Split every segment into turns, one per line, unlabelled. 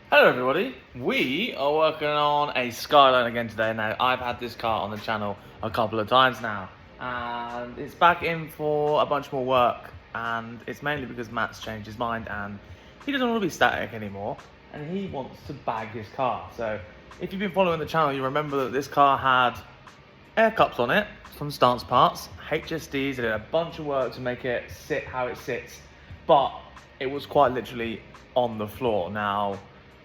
Hello everybody, we are working on a Skyline again today. Now I've had this car on the channel a couple of times now and it's back in for a bunch more work, and it's mainly because Matt's changed his mind and he doesn't want to be static anymore and he wants to bag his car. So if you've been following the channel, you remember that this car had air cups on it from Stance Parts, HSDs. They did a bunch of work to make it sit how it sits, but it was quite literally on the floor. Now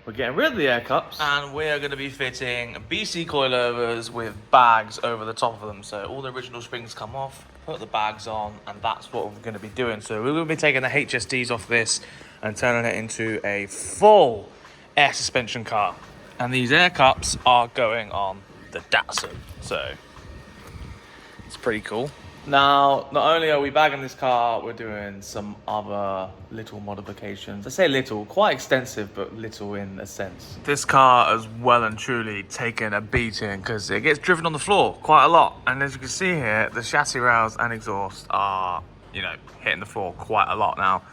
we're getting rid of the air cups and we're going to be fitting BC coilovers with bags over the top of them. So all the original springs come off, put the bags on, and that's what we're going to be doing. So we're going to be taking the HSDs off this and turning it into a full air suspension car. And these air cups are going on the Datsun. So it's pretty cool. Now, not only are we bagging this car, we're doing some other little modifications. I say little, quite extensive, but little in a sense. This car has well and truly taken a beating because it gets driven on the floor quite a lot. And as you can see here, the chassis rails and exhaust are, hitting the floor quite a lot now.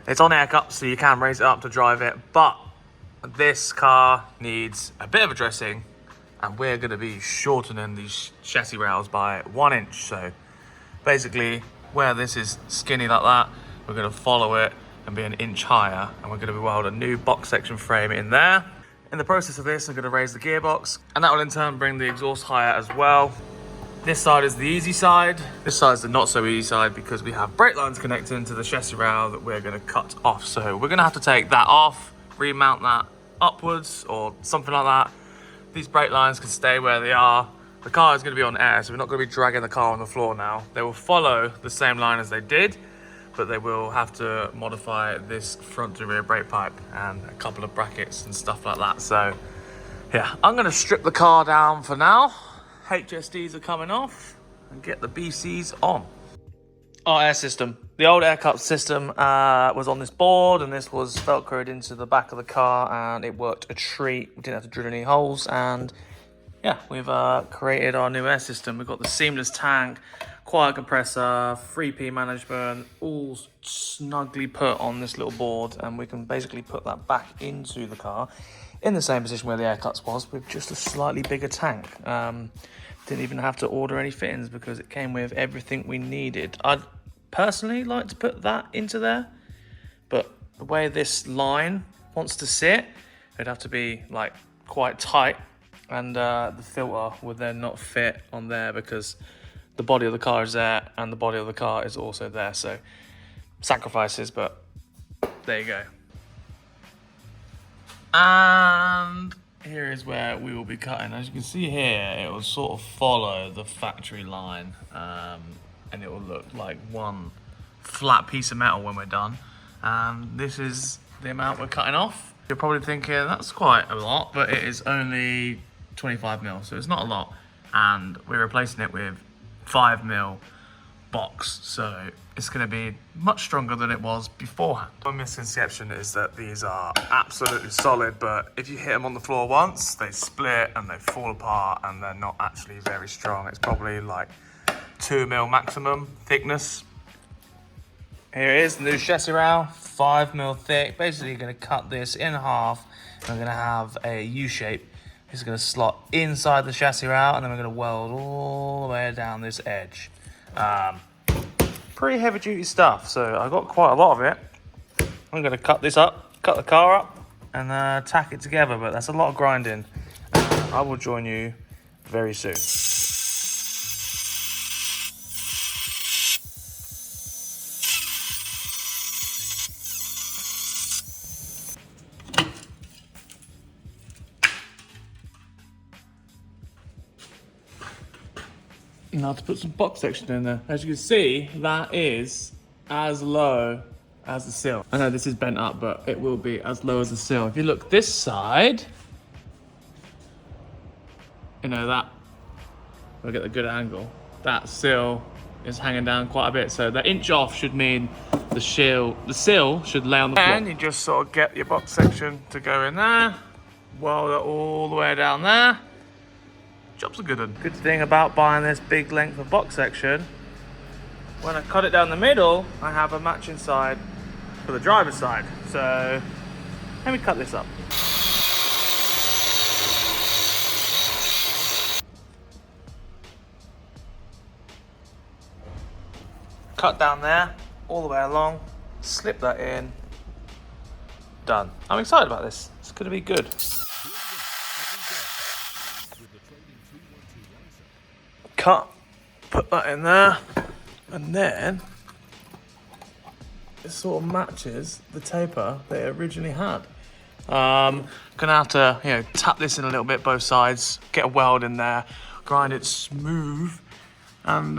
It's on air cups, so you can raise it up to drive it, but this car needs a bit of addressing, and we're going to be shortening these chassis rails by 1 inch. So basically, where this is skinny like that, we're going to follow it and be 1 inch higher, and we're going to weld a new box section frame in there. In the process of this, I'm going to raise the gearbox, and that will in turn bring the exhaust higher as well. This side is the easy side. This side is the not so easy side because we have brake lines connecting to the chassis rail that we're going to cut off. So we're going to have to take that off, remount that upwards or something like that. These brake lines can stay where they are. The car is going to be on air, so we're not going to be dragging the car on the floor now. They will follow the same line as they did, but they will have to modify this front to rear brake pipe and a couple of brackets and stuff like that. So yeah, I'm going to strip the car down for now. HSDs are coming off and get the BCs on. Our air system. The old air cup system was on this board, and this was velcroed into the back of the car, and it worked a treat. We didn't have to drill any holes, and yeah, we've created our new air system. We've got the seamless tank, quiet compressor, 3P management, all snugly put on this little board, and we can basically put that back into the car in the same position where the air cups was, with just a slightly bigger tank. Didn't even have to order any fittings because it came with everything we needed. I'd personally like to put that into there, but the way this line wants to sit, it'd have to be like quite tight, and the filter would then not fit on there because the body of the car is there and the body of the car is also there. So sacrifices, but there you go. And here is where we will be cutting. As you can see here, it will sort of follow the factory line, and it will look like one flat piece of metal when we're done. And this is the amount we're cutting off. You're probably thinking that's quite a lot, but it is only 25 mil, so it's not a lot. And we're replacing it with 5 mil box, so it's going to be much stronger than it was beforehand. One misconception is that these are absolutely solid, but if you hit them on the floor once, they split and they fall apart, and they're not actually very strong. It's probably like 2 mil maximum thickness. Here it is, the new chassis rail, 5 mil thick. Basically, you're going to cut this in half, and we're going to have a U shape. It's going to slot inside the chassis rail, and then we're going to weld all the way down this edge. Pretty heavy duty stuff, so I got quite a lot of it. I'm going to cut this up, cut the car up, and tack it together, but that's a lot of grinding. I will join you very soon. Now to put some box section in there. As you can see, that is as low as the sill. I know this is bent up, but it will be as low as the sill. If you look this side, that, we'll get the good angle. That sill is hanging down quite a bit. So that inch off should mean the sill should lay on the floor. And you just sort of get your box section to go in there, weld it all the way down there. Job's a good one. Good thing about buying this big length of box section, when I cut it down the middle, I have a matching side for the driver's side. So let me cut this up. cut down there, all the way along, slip that in, done. I'm excited about this. It's going to be good. Cut, put that in there, and then it sort of matches the taper they originally had. Gonna have to, tap this in a little bit, both sides, get a weld in there, grind it smooth, and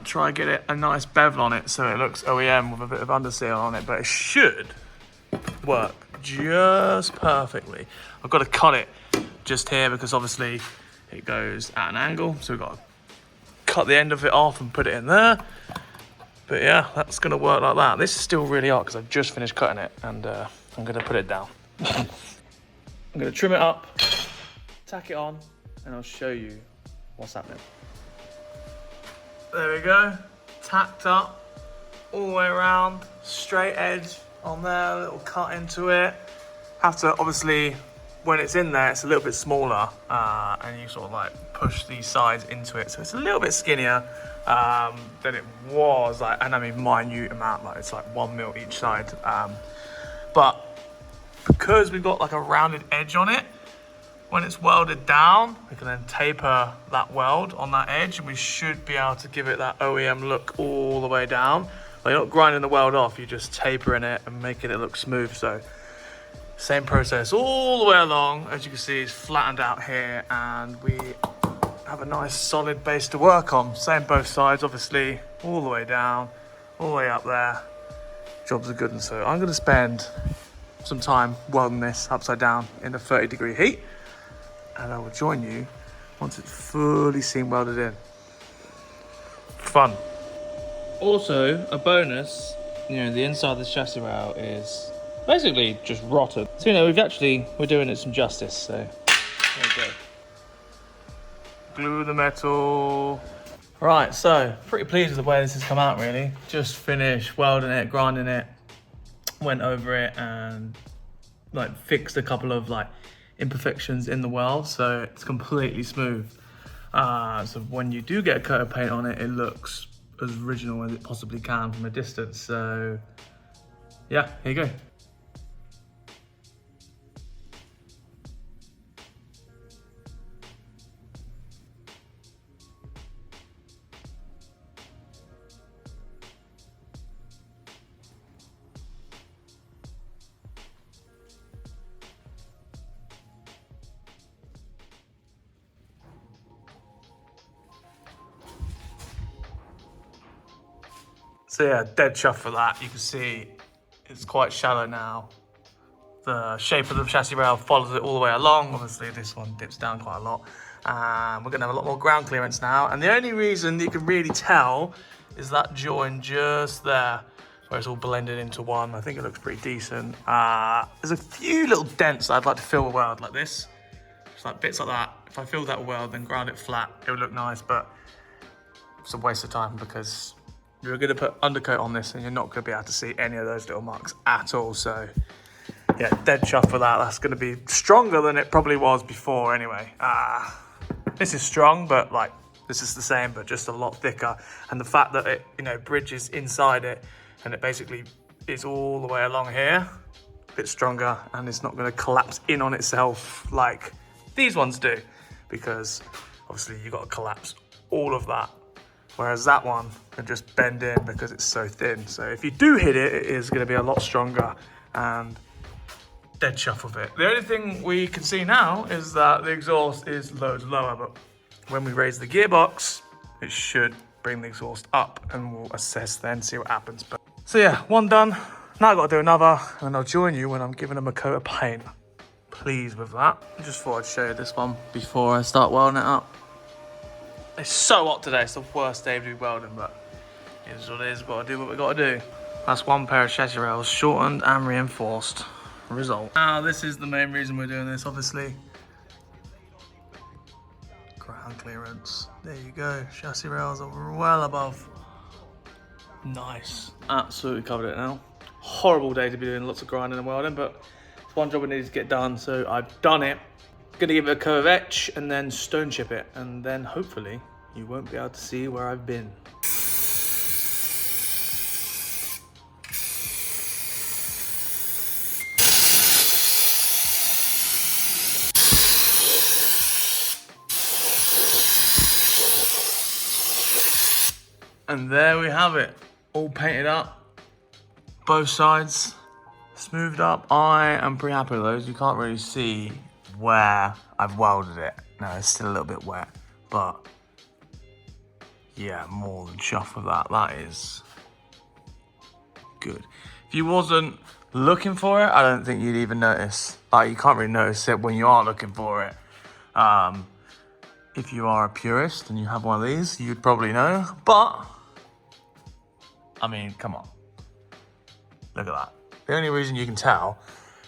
try and get it a nice bevel on it so it looks OEM with a bit of underseal on it, but it should work just perfectly. I've got to cut it just here because obviously it goes at an angle, so we've got to cut the end of it off and put it in there. But yeah, that's gonna work like that. This is still really hot because I've just finished cutting it, and I'm gonna put it down. I'm gonna trim it up, tack it on, and I'll show you what's happening. There we go, tacked up all the way around, straight edge on there, a little cut into it. Have to, obviously, when it's in there, it's a little bit smaller, and you sort of like push these sides into it, so it's a little bit skinnier than it was, like, and I mean minute amount, like it's like 1 mil each side, but because we've got like a rounded edge on it, when it's welded down, we can then taper that weld on that edge, and we should be able to give it that OEM look all the way down. Like, you're not grinding the weld off, you're just tapering it and making it look smooth. So same process all the way along. As you can see, it's flattened out here, and we have a nice solid base to work on. Same both sides, obviously, all the way down, all the way up there. Jobs are good. And so I'm going to spend some time welding this upside down in the 30-degree heat, and I will join you once it's fully seam welded in. Fun. Also, a bonus, the inside of the chassis rail is basically just rotted. So, we're doing it some justice, so there we go. Glue the metal. Right, so pretty pleased with the way this has come out, really. Just finished welding it, grinding it, went over it, and like fixed a couple of like imperfections in the weld, so it's completely smooth. So when you do get a coat of paint on it, it looks as original as it possibly can from a distance. So yeah, here you go. So yeah, dead chuff for that. You can see it's quite shallow now. The shape of the chassis rail follows it all the way along. Obviously this one dips down quite a lot. We're gonna have a lot more ground clearance now. And the only reason you can really tell is that join just there, where it's all blended into one. I think it looks pretty decent. There's a few little dents that I'd like to fill with weld like this. Just like bits like that. If I filled that with weld, then ground it flat, it would look nice, but it's a waste of time because you're going to put undercoat on this and you're not going to be able to see any of those little marks at all. So yeah, dead chuff for that. That's going to be stronger than it probably was before anyway. This is strong, but like this is the same, but just a lot thicker. And the fact that it, bridges inside it, and it basically is all the way along here, a bit stronger, and it's not going to collapse in on itself like these ones do, because obviously you've got to collapse all of that. Whereas that one can just bend in because it's so thin. So if you do hit it, it is going to be a lot stronger, and dead chuff with it. The only thing we can see now is that the exhaust is loads lower, but when we raise the gearbox, it should bring the exhaust up, and we'll assess then, see what happens. But so yeah, one done. Now I've got to do another, and I'll join you when I'm giving them a coat of paint. Pleased with that. I just thought I'd show you this one before I start welding it up. It's so hot today, it's the worst day to do welding, but it is what it is. We've got to do what we've got to do. That's one pair of chassis rails, shortened and reinforced. Result. Now, this is the main reason we're doing this, obviously. Ground clearance. There you go. Chassis rails are well above. Nice. Absolutely covered it now. Horrible day to be doing lots of grinding and welding, but it's one job we needed to get done, so I've done it. Gonna give it a coat of etch and then stone chip it, and then hopefully you won't be able to see where I've been. And there we have it, all painted up, both sides smoothed up. I am pretty happy with those. You can't really see where I've welded it. No, it's still a little bit wet, but yeah, more than chuffed with that. That is good. If you wasn't looking for it, I don't think you'd even notice. Like, you can't really notice it when you are looking for it. If you are a purist and you have one of these, you'd probably know, but I mean, come on. Look at that. The only reason you can tell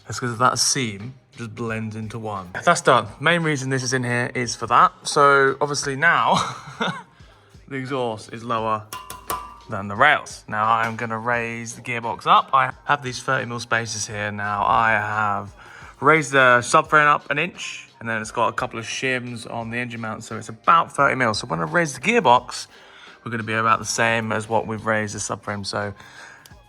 is because that seam just blends into one. That's done. Main reason this is in here is for that. So obviously now, the exhaust is lower than the rails. Now I'm gonna raise the gearbox up. I have these 30mm spacers here. Now I have raised the subframe up an inch, and then it's got a couple of shims on the engine mount, so it's about 30mm. So when I raise the gearbox, we're gonna be about the same as what we've raised the subframe, so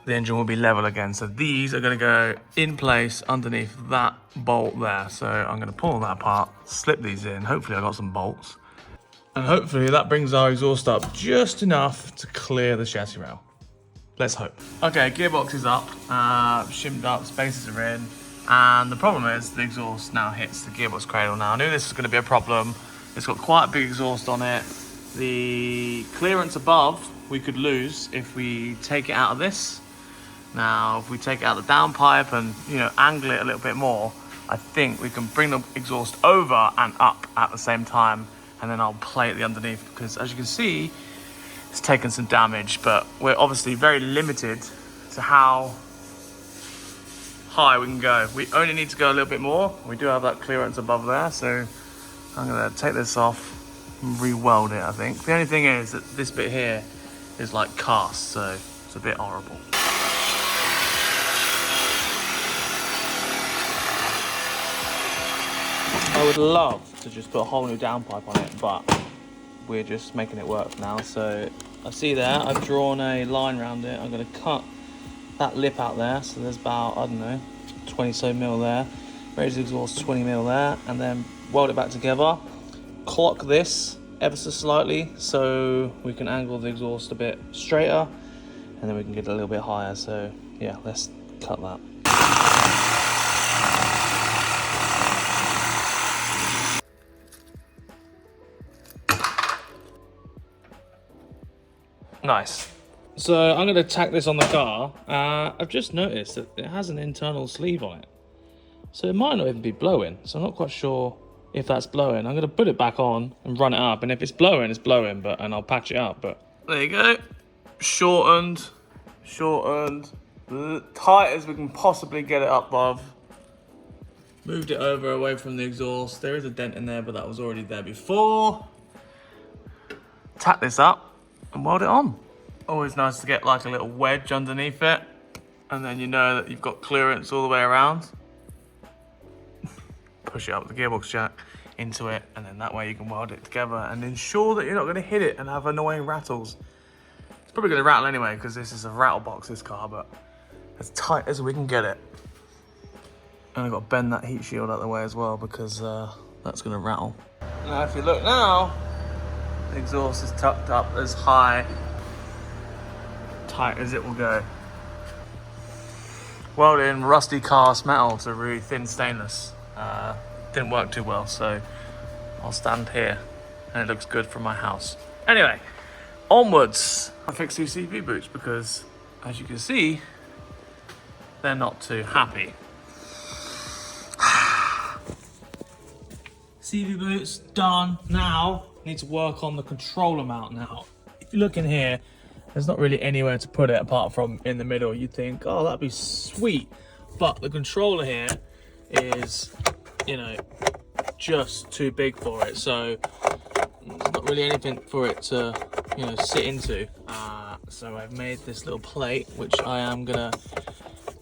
the engine will be level again. So these are gonna go in place underneath that bolt there. So I'm gonna pull that apart, slip these in. Hopefully I got some bolts. And hopefully that brings our exhaust up just enough to clear the chassis rail. Let's hope. Okay, gearbox is up, shimmed up, spacers are in. And the problem is the exhaust now hits the gearbox cradle. Now I knew this was gonna be a problem. It's got quite a big exhaust on it. The clearance above we could lose if we take it out of this. Now, if we take out the downpipe and, angle it a little bit more, I think we can bring the exhaust over and up at the same time, and then I'll plate the underneath, because as you can see, it's taken some damage, but we're obviously very limited to how high we can go. We only need to go a little bit more. We do have that clearance above there, so I'm gonna take this off and re-weld it, I think. The only thing is that this bit here is like cast, so it's a bit horrible. I would love to just put a whole new downpipe on it, but we're just making it work for now. So I see there, I've drawn a line around it. I'm gonna cut that lip out there. So there's about, I don't know, 20 so mil there. Raise the exhaust 20mm there, and then weld it back together. Clock this ever so slightly so we can angle the exhaust a bit straighter, and then we can get it a little bit higher. So yeah, let's cut that. Nice. So I'm going to tack this on the car. I've just noticed that it has an internal sleeve on it, so it might not even be blowing. So I'm not quite sure if that's blowing. I'm going to put it back on and run it up, and if it's blowing, it's blowing, and I'll patch it up. But there you go. Shortened, tight as we can possibly get it up above. Moved it over away from the exhaust. There is a dent in there, but that was already there before. Tack this up and weld it on. Always nice to get like a little wedge underneath it, and then you know that you've got clearance all the way around. Push it up the gearbox jack into it, and then that way you can weld it together and ensure that you're not going to hit it and have annoying rattles. It's probably going to rattle anyway because this is a rattle box, this car, but as tight as we can get it. And I've got to bend that heat shield out of the way as well, because that's going to rattle. Now if you look now, the exhaust is tucked up as tight as it will go. Welded in rusty cast metal to really thin stainless. Didn't work too well, so I'll stand here and it looks good from my house. Anyway, onwards. I fixed these CV boots because, as you can see, they're not too happy. CV boots done. Now need to work on the controller mount. Now if you look in here, there's not really anywhere to put it apart from in the middle. You'd think, oh, that'd be sweet, but the controller here is, just too big for it, so there's not really anything for it to sit into. So I've made this little plate, which I am gonna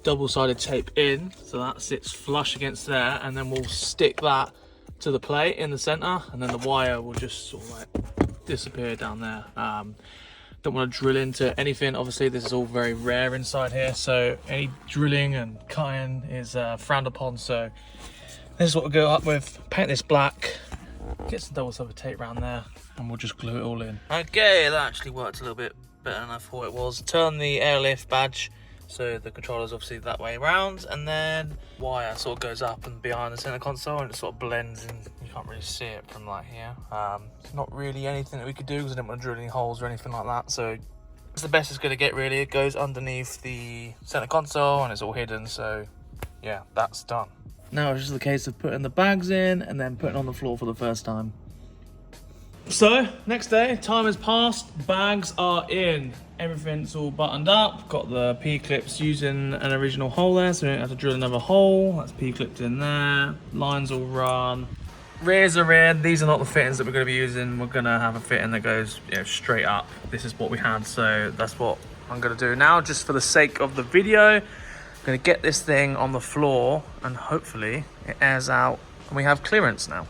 double-sided tape in so that sits flush against there, and then we'll stick that to the plate in the center, and then the wire will just sort of like disappear down there. Don't want to drill into anything. Obviously this is all very rare inside here, so any drilling and cutting is frowned upon. So this is what we'll go up with. Paint this black, get some double-sided tape around there, and we'll just glue it all in. Okay, that actually worked a little bit better than I thought it was. Turn the airlift badge, so the controller's obviously that way around, and then wire sort of goes up and behind the center console, and it sort of blends in. You can't really see it from like here. It's not really anything that we could do because I didn't want to drill any holes or anything like that. So it's the best it's going to get really. It goes underneath the center console and it's all hidden. So yeah, that's done. Now it's just a case of putting the bags in and then putting on the floor for the first time. So next day, time has passed, bags are in. Everything's all buttoned up. Got the P-clips using an original hole there, so we don't have to drill another hole. That's P-clipped in there. Lines all run. Rears are in. These are not the fittings that we're going to be using. We're going to have a fitting that goes, you know, straight up. This is what we had, so that's what I'm going to do now, just for the sake of the video. I'm going to get this thing on the floor, and hopefully it airs out, and we have clearance now.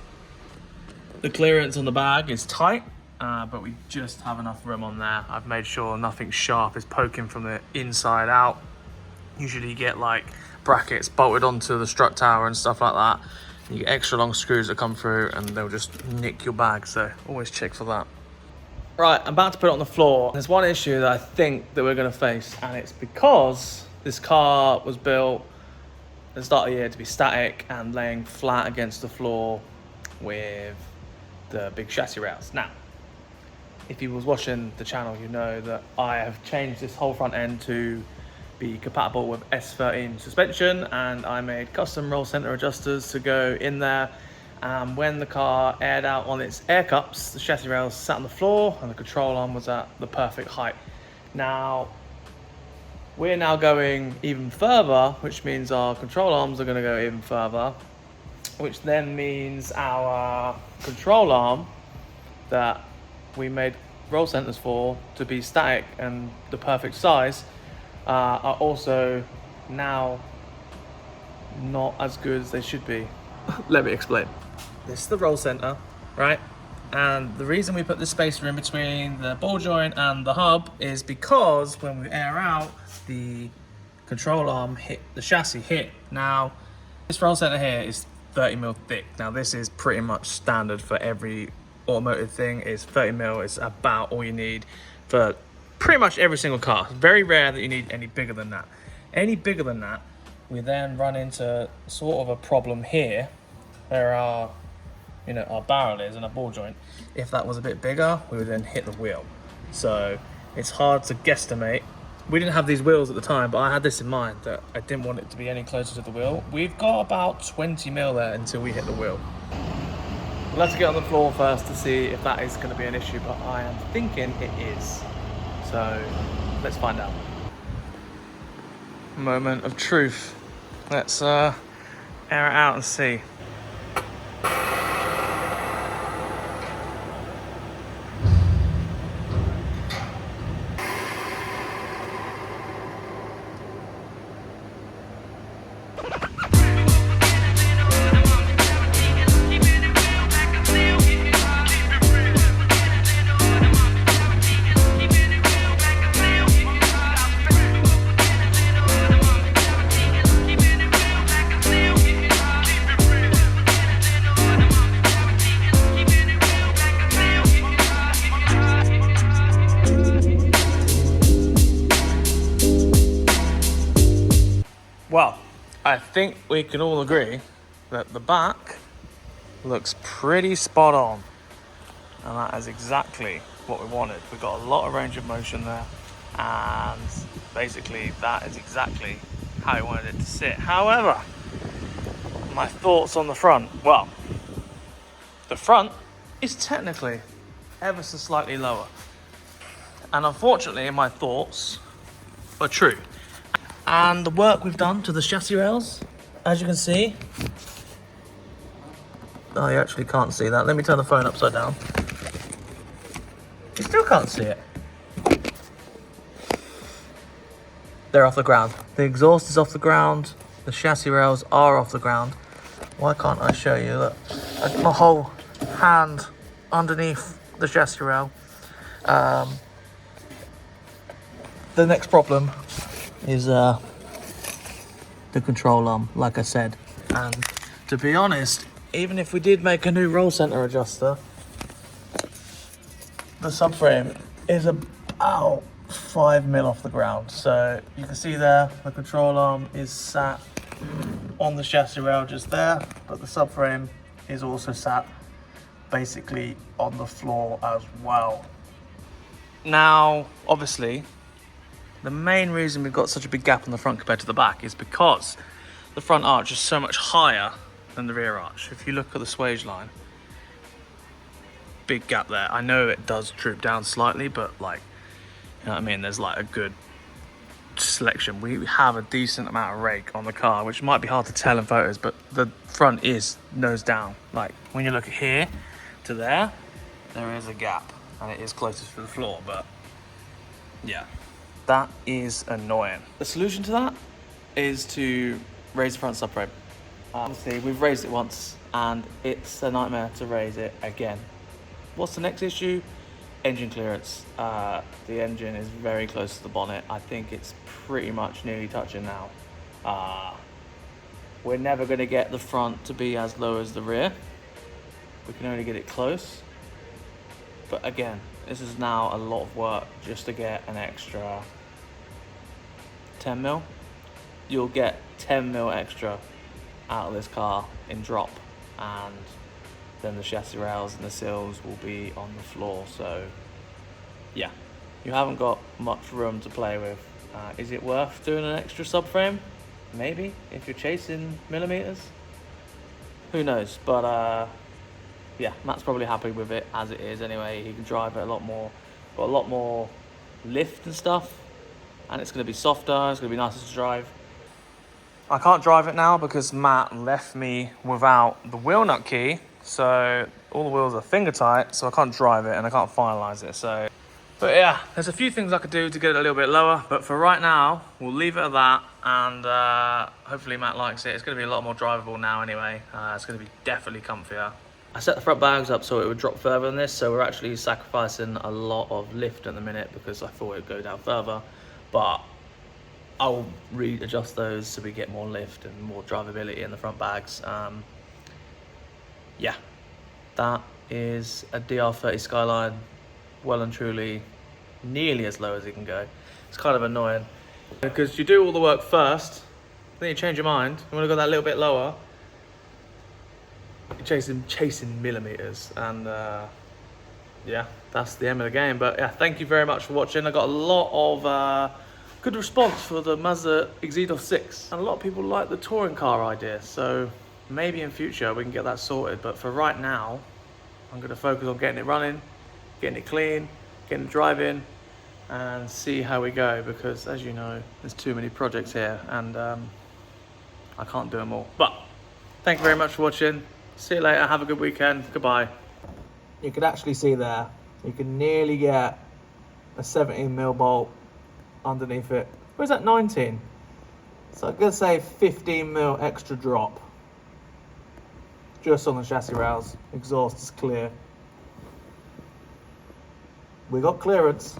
The clearance on the bag is tight, but we just have enough room on there. I've made sure nothing sharp is poking from the inside out. Usually you get like brackets bolted onto the strut tower and stuff like that. You get extra long screws that come through and they'll just nick your bag, so always check for that. Right, I'm about to put it on the floor. There's one issue that I think that we're gonna face, and it's because this car was built at the start of the year to be static and laying flat against the floor with the big chassis rails. Now, if you was watching the channel, you know that I have changed this whole front end to be compatible with S13 suspension, and I made custom roll center adjusters to go in there. When the car aired out on its air cups, the chassis rails sat on the floor and the control arm was at the perfect height. Now, we're now going even further, which means our control arms are going to go even further, which then means our control arm that we made roll centers for to be static and the perfect size are also now not as good as they should be. Let me explain. This is the roll center, right? And the reason we put this spacer in between the ball joint and the hub is because when we air out, the control arm hit the chassis hit. Now, this roll center here is 30mm thick. Now this is pretty much standard for every automotive thing. It's 30mm, it's about all you need for pretty much every single car. It's very rare that you need any bigger than that. Any bigger than that, we then run into sort of a problem here where our, you know, our barrel is and our ball joint. If that was a bit bigger, we would then hit the wheel. So it's hard to guesstimate. We didn't have these wheels at the time, but I had this in mind that I didn't want it to be any closer to the wheel. We've got about 20mm there until we hit the wheel. Let's get on the floor first to see if that is going to be an issue, but I am thinking it is. So let's find out. Moment of truth. Let's air it out and see. Well, I think we can all agree that the back looks pretty spot on, and that is exactly what we wanted. We've got a lot of range of motion there, and basically that is exactly how we wanted it to sit. However, my thoughts on the front. Well, the front is technically ever so slightly lower, and unfortunately my thoughts are true. And the work we've done to the chassis rails, as you can see. Oh, you actually can't see that. Let me turn the phone upside down. You still can't see it. They're off the ground. The exhaust is off the ground. The chassis rails are off the ground. Why can't I show you? Look, I got my whole hand underneath the chassis rail. The next problem is the control arm, like I said. And to be honest, even if we did make a new roll center adjuster, the subframe is about 5 mil off the ground. So you can see there, the control arm is sat on the chassis rail just there, but the subframe is also sat basically on the floor as well. Now, obviously, the main reason we've got such a big gap on the front compared to the back is because the front arch is so much higher than the rear arch. If you look at the swage line, big gap there. I know it does droop down slightly, but like, you know what I mean? There's like a good selection. We have a decent amount of rake on the car, which might be hard to tell in photos, but the front is nose down. Like when you look here to there is a gap and it is closest to the floor, but yeah, that is annoying. The solution to that is to raise the front subframe. Obviously we've raised it once and it's a nightmare to raise it again. What's the next issue? Engine clearance. The engine is very close to the bonnet. I think it's pretty much nearly touching now. We're never going to get the front to be as low as the rear. We can only get it close. But again, this is now a lot of work just to get an extra 10 mil. You'll get 10 mil extra out of this car in drop, and then the chassis rails and the sills will be on the floor. So yeah, you haven't got much room to play with. Is it worth doing an extra subframe? Maybe, if you're chasing millimeters. Who knows? But yeah, Matt's probably happy with it as it is anyway. He can drive it a lot more, got a lot more lift and stuff, and it's going to be softer, it's going to be nicer to drive. I can't drive it now because Matt left me without the wheel nut key, so all the wheels are finger tight, so I can't drive it and I can't finalize it. So, but yeah, there's a few things I could do to get it a little bit lower, but for right now, we'll leave it at that, and hopefully Matt likes it. It's going to be a lot more drivable now anyway. It's going to be definitely comfier. I set the front bags up so it would drop further than this, so we're actually sacrificing a lot of lift at the minute because I thought it would go down further, but I'll readjust those so we get more lift and more drivability in the front bags. Yeah, that is a DR30 Skyline, well and truly nearly as low as it can go. It's kind of annoying because you do all the work first, then you change your mind, you want to go that little bit lower, you're chasing millimeters, and yeah, that's the end of the game. But yeah, thank you very much for watching. I got a lot of good response for the Mazda Exedos 6, and a lot of people like the touring car idea, so maybe in future we can get that sorted. But for right now, I'm going to focus on getting it running, getting it clean, getting it driving, and see how we go, because as you know, there's too many projects here and I can't do them all. But thank you very much for watching. See you later, have a good weekend, goodbye. You can actually see there, you can nearly get a 17mm bolt underneath it. Where's that 19? So I'm gonna say 15mm extra drop. Just on the chassis rails, exhaust is clear. We got clearance.